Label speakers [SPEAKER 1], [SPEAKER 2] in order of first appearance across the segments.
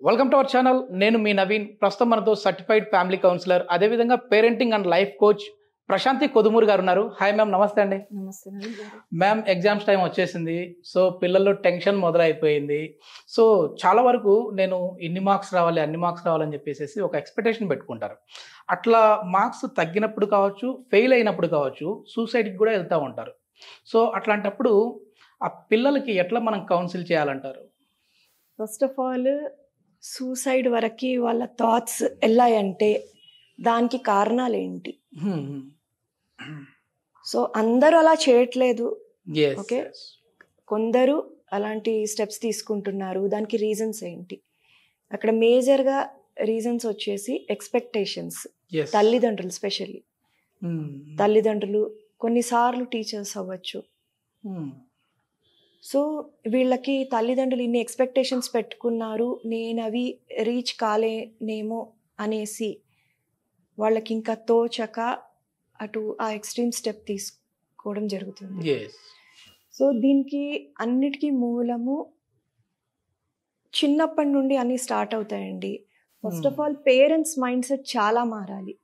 [SPEAKER 1] Welcome to our channel. నేను మీ నవీన్. ప్రస్తుతం మనతో సర్టిఫైడ్ ఫ్యామిలీ కౌన్సిలర్, అదేవిధంగా parenting and life coach Prashanti Kodumuru గారు ఉన్నారు. హాయ్ మ్యామ్, నమస్తే అండి.
[SPEAKER 2] నమస్తే నవీన్ గారు.
[SPEAKER 1] మ్యామ్, ఎగ్జామ్స్ టైం వచ్చేసింది. సో పిల్లల్లో టెన్షన్ మొదలైపోయింది. సో చాలా వరకు నేను ఇన్ని మార్క్స్ రావాలి, అన్ని మార్క్స్ రావాలని చెప్పేసి ఒక ఎక్స్పెక్టేషన్ పెట్టుకుంటారు. అట్లా మార్క్స్ తగ్గినప్పుడు కావచ్చు, ఫెయిల్ అయినప్పుడు కావచ్చు, సూసైడ్కి కూడా వెళ్తూ ఉంటారు. సో అట్లాంటప్పుడు ఆ పిల్లలకి ఎట్లా మనం కౌన్సిల్ చేయాలంటారు?
[SPEAKER 2] ఫస్ట్ ఆఫ్ ఆల్ సూసైడ్ వరకు వాళ్ళ థాట్స్ వెళ్ళాయంటే దానికి కారణాలు ఏంటి? సో అందరూ అలా చేయట్లేదు. ఓకే, కొందరు అలాంటి స్టెప్స్ తీసుకుంటున్నారు. దానికి రీజన్స్ ఏంటి? అక్కడ మేజర్గా రీజన్స్ వచ్చేసి ఎక్స్పెక్టేషన్స్. తల్లిదండ్రులు, స్పెషల్లీ తల్లిదండ్రులు, కొన్నిసార్లు టీచర్స్ అవ్వచ్చు. సో వీళ్ళకి తల్లిదండ్రులు ఇన్ని ఎక్స్పెక్టేషన్స్ పెట్టుకున్నారు, నేను అవి రీచ్ కాలేనేమో అనేసి వాళ్ళకి ఇంకా తోచక అటు ఆ ఎక్స్ట్రీమ్ స్టెప్ తీసుకోవడం జరుగుతుంది. సో దీనికి అన్నిటికీ మూలము చిన్నప్పటి నుండి అన్ని స్టార్ట్ అవుతాయండి. First of all parents mind set చాలా మారాలి.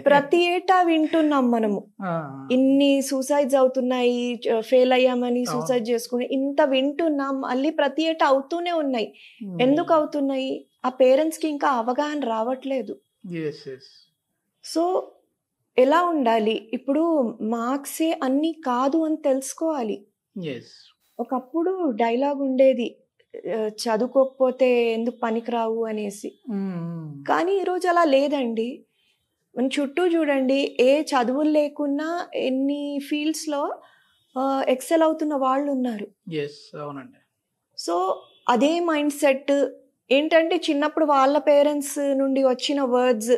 [SPEAKER 2] ప్రతి ఏటా వింటున్నాం మనము, ఇన్ని సూసైడ్స్ అవుతున్నాయి, ఫెయిల్ అయ్యామని సూసైడ్ చేసుకుని ఇంత వింటున్నాం. మళ్ళీ ప్రతి ఏటా అవుతూనే ఉన్నాయి. ఎందుకు అవుతున్నాయి? ఆ పేరెంట్స్ కి ఇంకా అవగాహన రావట్లేదు. సో ఎలా ఉండాలి? ఇప్పుడు మార్క్సే అన్ని కాదు అని తెలుసుకోవాలి. ఒకప్పుడు డైలాగ్ ఉండేది, చదువుకోకపోతే ఎందుకు పనికిరావు అనేసి. కానీ ఈరోజు అలా లేదండి. మన చుట్టూ చూడండి, ఏ చదువులు లేకున్నా ఎన్ని ఫీల్డ్స్లో ఎక్సెల్ అవుతున్న వాళ్ళు ఉన్నారు. సో అదే మైండ్ సెట్ ఏంటంటే, చిన్నప్పుడు వాళ్ళ పేరెంట్స్ నుండి వచ్చిన వర్డ్స్,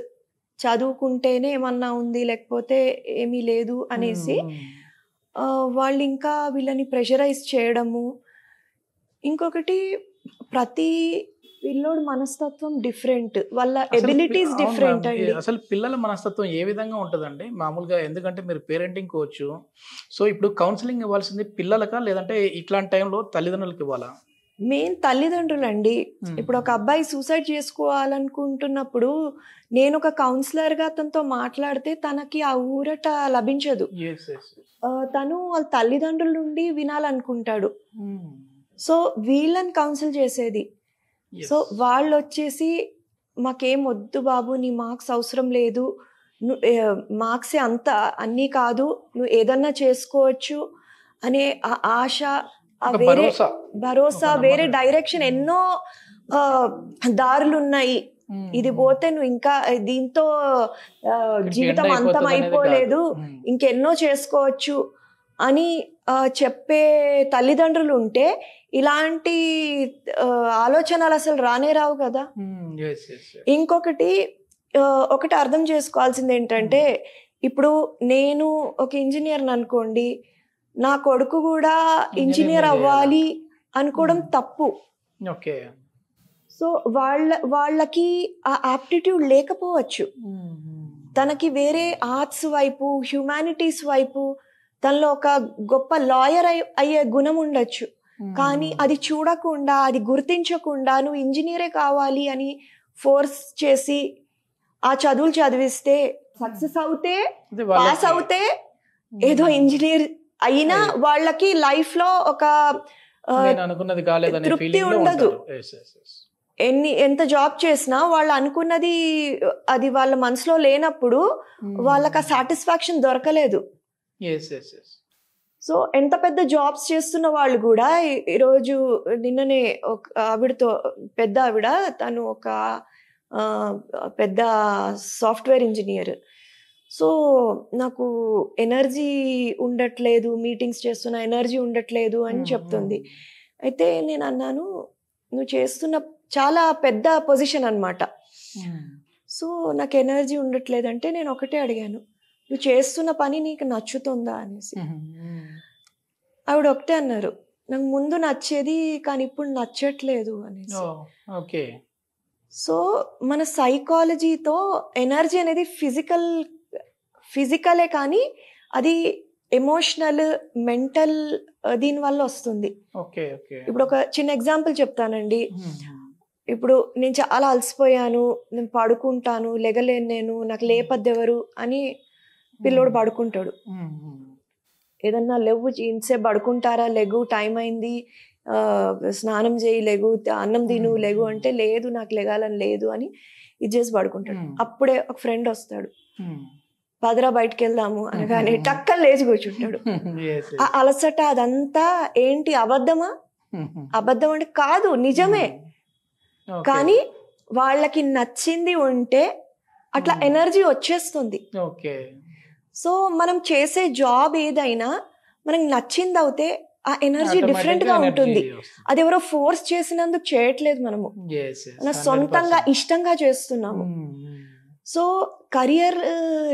[SPEAKER 2] చదువుకుంటేనే ఏమన్నా ఉంది లేకపోతే ఏమీ లేదు అనేసి వాళ్ళు ఇంకా వీళ్ళని ప్రెషరైజ్ చేయడము. ఇంకొకటి, ప్రతి పిల్లోడు మనస్తత్వం డిఫరెంట్, వాళ్ళ ఎబిలిటీస్ డిఫరెంట్ అండి.
[SPEAKER 1] అసలు పిల్లల మనస్తత్వం ఏ విధంగా ఉంటుందండి మామూలుగా? ఎందుకంటే మీరు పేరెంటింగ్ కోచ్, సో ఇప్పుడు కౌన్సిలింగ్ ఇవ్వాల్సింది పిల్లలకా, లేదంటే ఇట్లాంటి టైంలో తల్లిదండ్రులకి ఇవ్వాలా?
[SPEAKER 2] మెయిన్ తల్లిదండ్రులు అండి. ఇప్పుడు ఒక అబ్బాయి సూసైడ్ చేసుకోవాలనుకుంటున్నప్పుడు నేను ఒక కౌన్సిలర్గా అతనితో మాట్లాడితే తనకి ఆ ఊరట లభించదు. తను వాళ్ళ తల్లిదండ్రుల నుండి వినాలనుకుంటాడు. సో వీళ్ళని కౌన్సిల్ చేసేది. సో వాళ్ళు వచ్చేసి, మాకేం వద్దు బాబు, నీ మార్క్స్ అవసరం లేదు, మార్క్సే అంత అన్నీ కాదు, నువ్వు ఏదన్నా చేసుకోవచ్చు అనే ఆశ, వేరే భరోసా, వేరే డైరెక్షన్, ఎన్నో దారులు ఉన్నాయి, ఇది పోతే నువ్వు ఇంకా దీంతో జీవితం అంతం అయిపోలేదు, ఇంకెన్నో చేసుకోవచ్చు అని చెప్పే తల్లిదండ్రులు ఉంటే ఇలాంటి ఆలోచనలు అసలు రానే రావు కదా. ఇంకొకటి, ఒకటి అర్థం చేసుకోవాల్సింది ఏంటంటే, ఇప్పుడు నేను ఒక ఇంజనీర్ని అనుకోండి, నా కొడుకు కూడా ఇంజనీర్ అవ్వాలి అనుకోవడం తప్పు. సో వాళ్ళకి ఆ ఆప్టిట్యూడ్ లేకపోవచ్చు. తనకి వేరే ఆర్ట్స్ వైపు, హ్యుమానిటీస్ వైపు, తనలో ఒక గొప్ప లాయర్ అయ్యే గుణం ఉండొచ్చు. కానీ అది చూడకుండా, అది గుర్తించకుండా నువ్వు ఇంజనీరే కావాలి అని ఫోర్స్ చేసి ఆ చదువులు చదివిస్తే, సక్సెస్ అవుతే, పాస్ అవుతే ఏదో ఇంజనీర్ అయినా వాళ్ళకి లైఫ్ లో ఒక తృప్తి ఉండదు. ఎంత జాబ్ చేసినా వాళ్ళు అనుకున్నది అది వాళ్ళ మనసులో లేనప్పుడు వాళ్ళకి ఆ సాటిస్ఫాక్షన్ దొరకలేదు. సో ఎంత పెద్ద జాబ్స్ చేస్తున్న వాళ్ళు కూడా, ఈరోజు నిన్ననే ఒక ఆవిడతో, పెద్ద ఆవిడ, తను ఒక పెద్ద సాఫ్ట్వేర్ ఇంజనీర్. సో నాకు ఎనర్జీ ఉండట్లేదు, మీటింగ్స్ చేస్తున్న ఎనర్జీ ఉండట్లేదు అని చెప్తుంది. అయితే నేను అన్నాను, నువ్వు చేస్తున్న చాలా పెద్ద పొజిషన్ అన్నమాట. సో నాకు ఎనర్జీ ఉండట్లేదు అంటే నేను ఒకటే అడిగాను, నువ్వు చేస్తున్న పని నీకు నచ్చుతుందా అనేసి. ఆవిడ ఒకటే అన్నారు, నాకు ముందు నచ్చేది కానీ ఇప్పుడు నచ్చట్లేదు అనేసి. సో మన సైకాలజీతో ఎనర్జీ అనేది ఫిజికలే, కానీ అది ఎమోషనల్, మెంటల్ దీని వల్ల వస్తుంది.
[SPEAKER 1] Okay okay.
[SPEAKER 2] ఇప్పుడు ఒక చిన్న ఎగ్జాంపుల్ చెప్తానండి. ఇప్పుడు నేను చాలా అలసిపోయాను, నేను పడుకుంటాను, లెగలేను, నేను నాకు లేపద్దెవరు అని పిల్లోడు పడుకుంటాడు. ఏదన్నా లేవు, ఇంతసేపు పడుకుంటారా, లెగు, టైం అయింది, స్నానం చేయి, లెగు, అన్నం తిను, లెగు అంటే లేదు నాకు లెగాలని లేదు అని ఇది చేసి పడుకుంటాడు. అప్పుడే ఒక ఫ్రెండ్ వస్తాడు, పదరా బయటకు వెళ్దాము అనగానే టక్కని లేచి కూర్చుంటాడు. ఆ అలసట అదంతా ఏంటి, అబద్ధమా? అబద్ధం అంటే కాదు, నిజమే. కానీ వాళ్ళకి నచ్చింది ఉంటే అట్లా ఎనర్జీ వచ్చేస్తుంది. సో మనం చేసే జాబ్ ఏదైనా మనకి నచ్చింది అవుతే ఆ ఎనర్జీ డిఫరెంట్ గా ఉంటుంది. అది ఎవరో ఫోర్స్ చేసినందుకు చేయట్లేదు, మనము మన సొంతంగా ఇష్టంగా చేస్తున్నాము. సో కెరియర్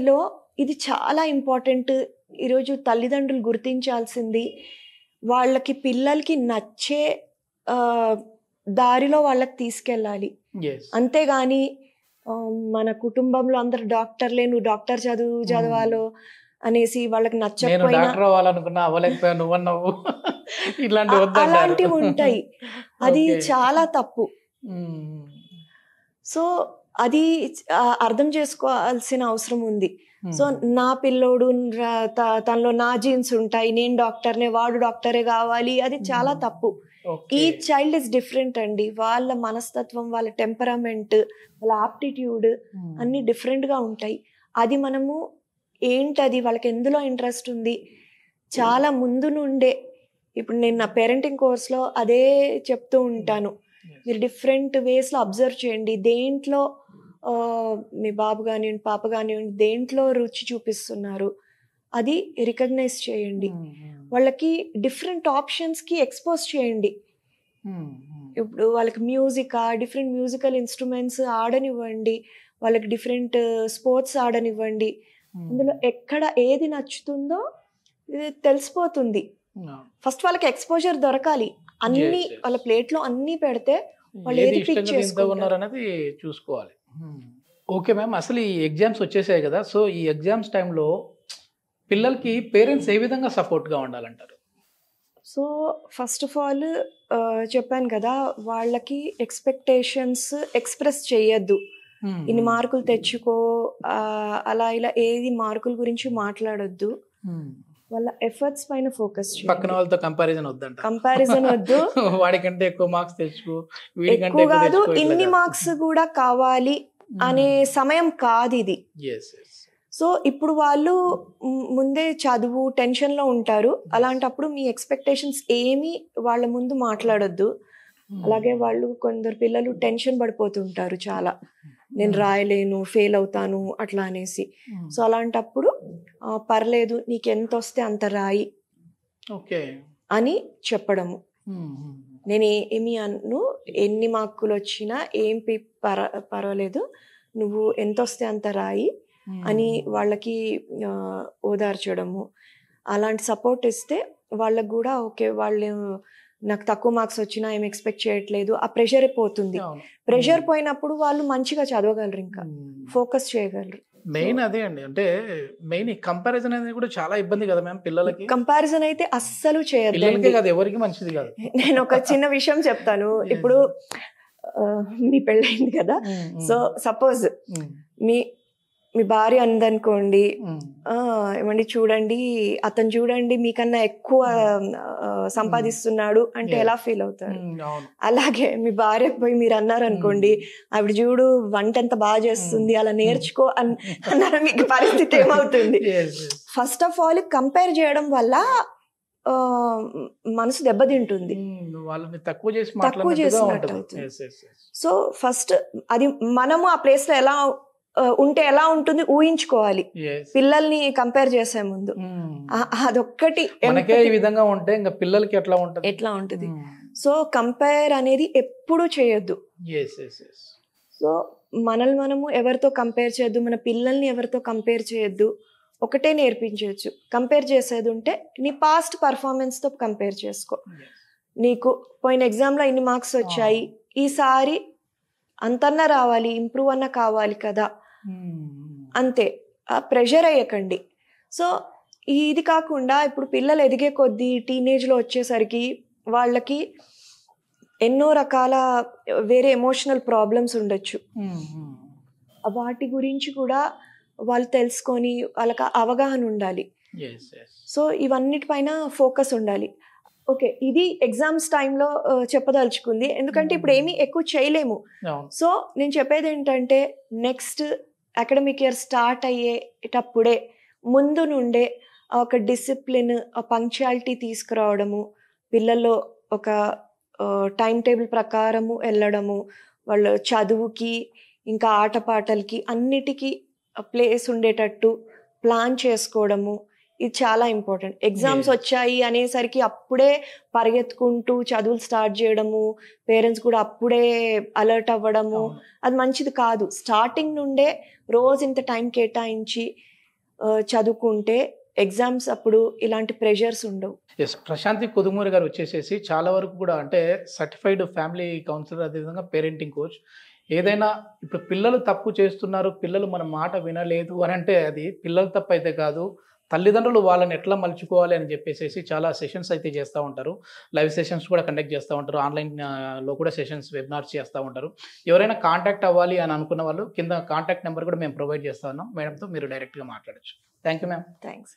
[SPEAKER 2] లో ఇది చాలా ఇంపార్టెంట్. ఈరోజు తల్లిదండ్రులు గుర్తించాల్సింది, వాళ్ళకి పిల్లలకి నచ్చే దారిలో వాళ్ళకి తీసుకెళ్ళాలి. అంతేగాని మన కుటుంబంలో అందరు డాక్టర్లే, నువ్వు డాక్టర్ చదవాలో అనేసి వాళ్ళకి నచ్చకపోయినా అలాంటివి ఉంటాయి. అది చాలా తప్పు. సో అది అర్థం చేసుకోవాల్సిన అవసరం ఉంది. సో నా పిల్లోడు తనలో నా జీన్స్ ఉంటాయి, నేను డాక్టర్నే, వాడు డాక్టరే కావాలి, అది చాలా తప్పు. ఈ చైల్డ్ ఇస్ డిఫరెంట్ అండి. వాళ్ళ మనస్తత్వం, వాళ్ళ టెంపరమెంట్, వాళ్ళ ఆప్టిట్యూడ్ అన్ని డిఫరెంట్ గా ఉంటాయి. అది మనము ఏంటది, వాళ్ళకి ఎందులో ఇంట్రెస్ట్ ఉంది, చాలా ముందు నుండే. ఇప్పుడు నేను నా పేరెంటింగ్ కోర్స్లో అదే చెప్తూ ఉంటాను, మీరు డిఫరెంట్ వేస్లో అబ్జర్వ్ చేయండి. దేంట్లో మీ బాబు కానివ్వండి, పాప కానివ్వండి, దేంట్లో రుచి చూపిస్తున్నారు అది రికగ్నైజ్ చేయండి. వాళ్ళకి డిఫరెంట్ ఆప్షన్స్కి ఎక్స్పోజ్ చేయండి. ఇప్పుడు వాళ్ళకి డిఫరెంట్ మ్యూజికల్ ఇన్స్ట్రుమెంట్స్ ఆడనివ్వండి, వాళ్ళకి డిఫరెంట్ స్పోర్ట్స్ ఆడనివ్వండి. అందులో ఎక్కడ ఏది నచ్చుతుందో తెలిసిపోతుంది. ఫస్ట్ వాళ్ళకి ఎక్స్పోజర్ దొరకాలి. అన్ని వాళ్ళ ప్లేట్లో అన్ని పెడితే వాళ్ళు ఏది పిక్ చేసుకుంటారు
[SPEAKER 1] అనేది చూసుకోవాలి. ఓకే మ్యామ్, అసలు ఈ ఎగ్జామ్స్ వచ్చేసాయి కదా, సో ఈ ఎగ్జామ్స్ టైంలో పిల్లలకి పేరెంట్స్ ఏ విధంగా సపోర్ట్గా ఉండాలంటారు?
[SPEAKER 2] సో ఫస్ట్ ఆఫ్ ఆల్ చెప్పాను కదా, వాళ్ళకి ఎక్స్పెక్టేషన్స్ ఎక్స్ప్రెస్ చేయొద్దు. ఇన్ని మార్కులు తెచ్చుకో, అలా ఇలా ఏది మార్కుల గురించి మాట్లాడొద్దు. వాళ్ళ ఎఫర్ట్స్ పైన ఫోకస్ చేయండి.
[SPEAKER 1] పక్కన వాళ్ళతో కంపారిజన్ వద్దంట.
[SPEAKER 2] కంపారిజన్ వద్దు.
[SPEAKER 1] వాడికంటే ఎక్కువ మార్క్స్ తెచ్చుకో,
[SPEAKER 2] ఎక్కువ కాదు, ఇన్ని మార్క్స్ కూడా కావాలి అనే సమయం కాదు ఇది. సో ఇప్పుడు వాళ్ళు ముందే చదువు టెన్షన్లో ఉంటారు. అలాంటప్పుడు మీ ఎక్స్పెక్టేషన్స్ ఏమీ వాళ్ళ ముందు మాట్లాడొద్దు. అలాగే వాళ్ళు కొందరు పిల్లలు టెన్షన్ పడిపోతుంటారు చాలా, నేను రాయలేను, ఫెయిల్ అవుతాను అట్లా అనేసి. సో అలాంటప్పుడు పర్లేదు, నీకు ఎంత వస్తే అంత రాయి అని చెప్పడము. నేను ఏమి అను, ఎన్ని మార్కులు వచ్చినా ఏం పర్వాలేదు, నువ్వు ఎంత వస్తే అంత రాయి అని వాళ్ళకి ఓదార్చడము. అలాంటి సపోర్ట్ ఇస్తే వాళ్ళకు కూడా ఓకే, వాళ్ళు నాకు తక్కువ మార్క్స్ వచ్చినా ఏం ఎక్స్పెక్ట్ చేయట్లేదు, ఆ ప్రెషర్ పోతుంది. ప్రెషర్ పోయినప్పుడు వాళ్ళు మంచిగా చదవగలరు, ఇంకా ఫోకస్ చేయగలరు.
[SPEAKER 1] మెయిన్ అదే అండి, అంటే మెయిన్ కంపారిజన్ అనేది కూడా చాలా ఇబ్బంది కదా మ్యామ్ పిల్లలకి.
[SPEAKER 2] కంపారిజన్ అయితే అస్సలు చేయొద్దండి,
[SPEAKER 1] ఎవరికి మంచిది కాదు.
[SPEAKER 2] నేను ఒక చిన్న విషయం చెప్తాను. ఇప్పుడు మీ పెళ్ళైంది కదా, సో సపోజ్ మీ భార్య అందనుకోండి, ఏమండి చూడండి, అతను చూడండి మీకన్నా ఎక్కువ సంపాదిస్తున్నాడు అంటే ఎలా ఫీల్ అవుతారు? అలాగే మీ భార్యకు పోయి మీరు అన్నారు అనుకోండి, ఆవిడ చూడు వంట ఎంత బాగా చేస్తుంది, అలా నేర్చుకో అన్నారు, మీకు పరిస్థితి ఏమవుతుంది? ఫస్ట్ ఆఫ్ ఆల్ కంపేర్ చేయడం వల్ల మనసు దెబ్బతింటుంది, తక్కువ చేసినట్టు అవుతుంది. సో ఫస్ట్ అది మనము ఆ ప్లేస్ లో ఎలా ఉంటే ఎలా ఉంటుంది ఊహించుకోవాలి, పిల్లల్ని కంపేర్ చేసే ముందు. అదొక్కటి
[SPEAKER 1] ఈ విధంగా ఉంటే ఇంకా పిల్లలకి ఎట్లా ఉంటుంది.
[SPEAKER 2] సో కంపేర్ అనేది ఎప్పుడూ చేయొద్దు. సో మనల్ని మనము ఎవరితో కంపేర్ చేయొద్దు, మన పిల్లల్ని ఎవరితో కంపేర్ చేయొద్దు. ఒకటే నేర్పించవచ్చు, కంపేర్ చేసేది ఉంటే నీ పాస్ట్ పర్ఫార్మెన్స్ తో కంపేర్ చేసుకో. నీకు పోయిన ఎగ్జామ్లో ఇన్ని మార్క్స్ వచ్చాయి, ఈసారి అంతన్నా రావాలి, ఇంప్రూవ్ అన్నా కావాలి కదా, అంతే. ప్రెషర్ అయ్యకండి. సో ఇది కాకుండా ఇప్పుడు పిల్లలు ఎదిగే కొద్దీ టీనేజ్లో వచ్చేసరికి వాళ్ళకి ఎన్నో రకాల వేరే ఎమోషనల్ ప్రాబ్లమ్స్ ఉండొచ్చు. వాటి గురించి కూడా వాళ్ళు తెలుసుకొని వాళ్ళకి అవగాహన ఉండాలి. సో ఇవన్నిటిపైన ఫోకస్ ఉండాలి. ఓకే, ఇది ఎగ్జామ్స్ టైంలో చెప్పదలుచుకుంది, ఎందుకంటే ఇప్పుడు ఏమీ ఎక్కువ చేయలేము. సో నేను చెప్పేది ఏంటంటే నెక్స్ట్ అకాడమిక్ ఇయర్ స్టార్ట్ అయ్యేటప్పుడే ముందు నుండే ఒక డిసిప్లిన్, పంక్చువాలిటీ తీసుకురావడము, పిల్లల్లో ఒక టైం టేబుల్ ప్రకారము వెళ్ళడము, వాళ్ళ చదువుకి ఇంకా ఆటపాటలకి అన్నిటికీ ప్లేస్ ఉండేటట్టు ప్లాన్ చేసుకోవడము, ఇది చాలా ఇంపార్టెంట్. ఎగ్జామ్స్ వచ్చాయి అనేసరికి అప్పుడే పరిగెత్తుకుంటూ చదువులు స్టార్ట్ చేయడము, పేరెంట్స్ కూడా అప్పుడే అలర్ట్ అవ్వడము, అది మంచిది కాదు. స్టార్టింగ్ నుండే రోజు ఇంత టైం కేటాయించి చదువుకుంటే ఎగ్జామ్స్ అప్పుడు ఇలాంటి ప్రెషర్స్ ఉండవు.
[SPEAKER 1] ఎస్, ప్రశాంతి కొదుమూరి గారు వచ్చేసేసి చాలా వరకు కూడా అంటే సర్టిఫైడ్ ఫ్యామిలీ కౌన్సిలర్, అదేవిధంగా పేరెంటింగ్ కోచ్. ఏదైనా ఇప్పుడు పిల్లలు తప్పు చేస్తున్నారు, పిల్లలు మన మాట వినలేదు అని అంటే అది పిల్లల తప్పు అయితే కాదు, తల్లిదండ్రులు వాళ్ళని ఎట్లా మలుచుకోవాలి అని చెప్పేసి చాలా సెషన్స్ అయితే చేస్తూ ఉంటారు. లైవ్ సెషన్స్ కూడా కండక్ట్ చేస్తూ ఉంటారు, ఆన్లైన్లో కూడా సెషన్స్, వెబినార్స్ చేస్తూ ఉంటారు. ఎవరైనా కాంటాక్ట్ అవ్వాలి అని అనుకున్న వాళ్ళు కింద కాంటాక్ట్ నెంబర్ కూడా మేము ప్రొవైడ్ చేస్తూ ఉన్నాం. మేడంతో మీరు డైరెక్ట్గా మాట్లాడచ్చు. Thank you ma'am.
[SPEAKER 2] థ్యాంక్స్.